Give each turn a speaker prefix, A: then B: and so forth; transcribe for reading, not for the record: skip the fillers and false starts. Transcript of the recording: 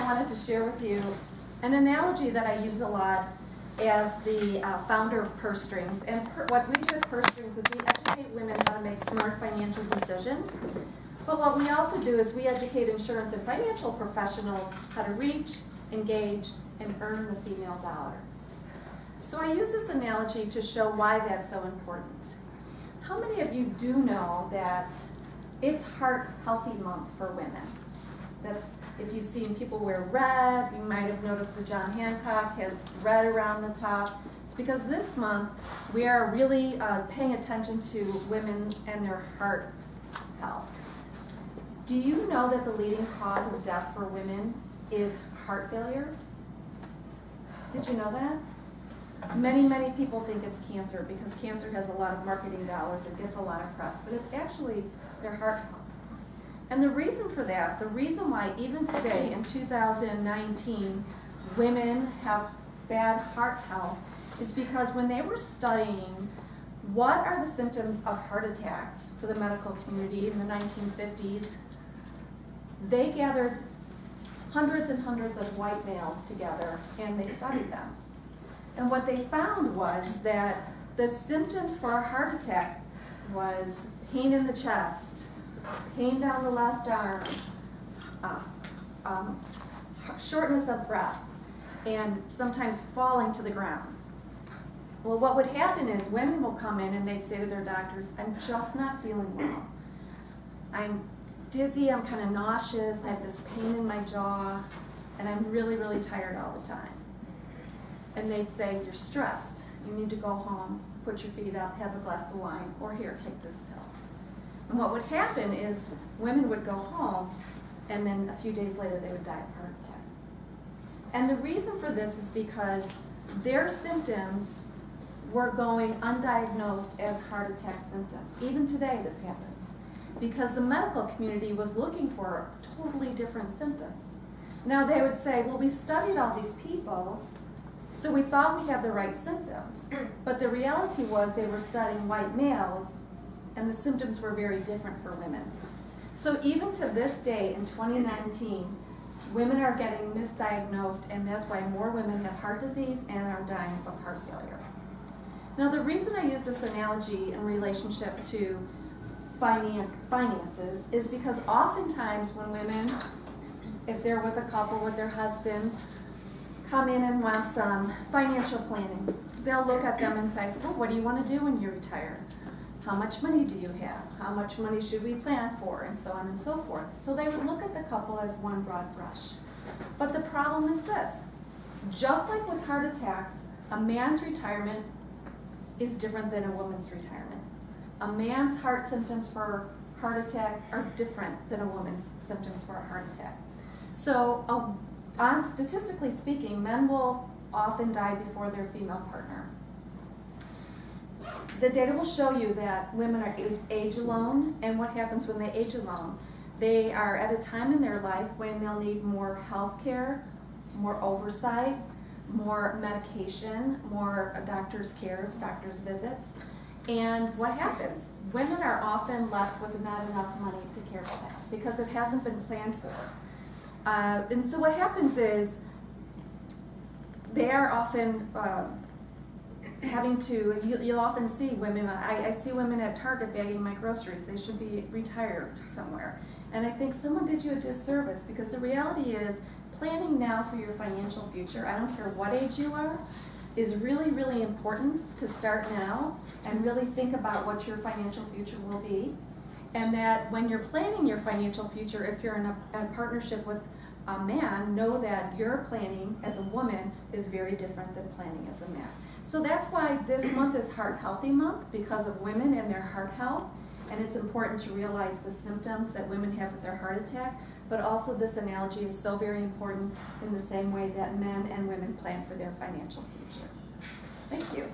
A: wanted to share with you an analogy that I use a lot as the founder of Purse Strings. And what we do at Purse Strings is we educate women how to make smart financial decisions. But what we also do is we educate insurance and financial professionals how to reach, engage, and earn the female dollar. So I use this analogy to show why that's so important. How many of you do know that it's Heart Healthy Month for women? That if you've seen people wear red, you might have noticed that John Hancock has red around the top. It's because this month we are really paying attention to women and their heart health. Do you know that the leading cause of death for women is heart failure? Did you know that? Many people think it's cancer because cancer has a lot of marketing dollars, it gets a lot of press, but it's actually their heart health. And the reason for that, the reason why even today in 2019 women have bad heart health is because when they were studying what are the symptoms of heart attacks for the medical community in the 1950s, they gathered hundreds and hundreds of white males together and they studied them. And what they found was that the symptoms for a heart attack was pain in the chest, pain down the left arm, shortness of breath, and sometimes falling to the ground. Well, what would happen is women will come in and they'd say to their doctors, I'm just not feeling well. I'm dizzy, I'm kind of nauseous, I have this pain in my jaw, and I'm really tired all the time. And they'd say, you're stressed. You need to go home, put your feet up, have a glass of wine, or here, take this pill. And what would happen is women would go home, and then a few days later they would die of heart attack. And the reason for this is because their symptoms were going undiagnosed as heart attack symptoms. Even today this happens, because the medical community was looking for totally different symptoms. Now they would say, well, we studied all these people, so we thought we had the right symptoms, but the reality was they were studying white males, and the symptoms were very different for women. So even to this day, in 2019, women are getting misdiagnosed, and that's why more women have heart disease and are dying of heart failure. Now the reason I use this analogy in relationship to finances is because oftentimes when women, if they're with a couple with their husband, come in and want some financial planning, they'll look at them and say, well, what do you want to do when you retire? How much money do you have? How much money should we plan for? And so on and so forth. So they would look at the couple as one broad brush. But the problem is this. Just like with heart attacks, a man's retirement is different than a woman's retirement. A man's heart symptoms for heart attack are different than a woman's symptoms for a heart attack. So statistically speaking, men will often die before their female partner. The data will show you that women are age alone, and what happens when they age alone? They are at a time in their life when they'll need more health care, more oversight, more medication, more doctor's cares, doctor's visits. And what happens? Women are often left with not enough money to care for that because it hasn't been planned for. And so what happens is they are often having to, you'll often see women, I see women at Target bagging my groceries. They should be retired somewhere. And I think someone did you a disservice because the reality is planning now for your financial future, I don't care what age you are, is really important to start now and really think about what your financial future will be. And that when you're planning your financial future, if you're in a partnership with a man, know that your planning as a woman is very different than planning as a man. So that's why this month is Heart Healthy Month, because of women and their heart health. And it's important to realize the symptoms that women have with their heart attack. But also this analogy is so very important in the same way that men and women plan for their financial future. Thank you.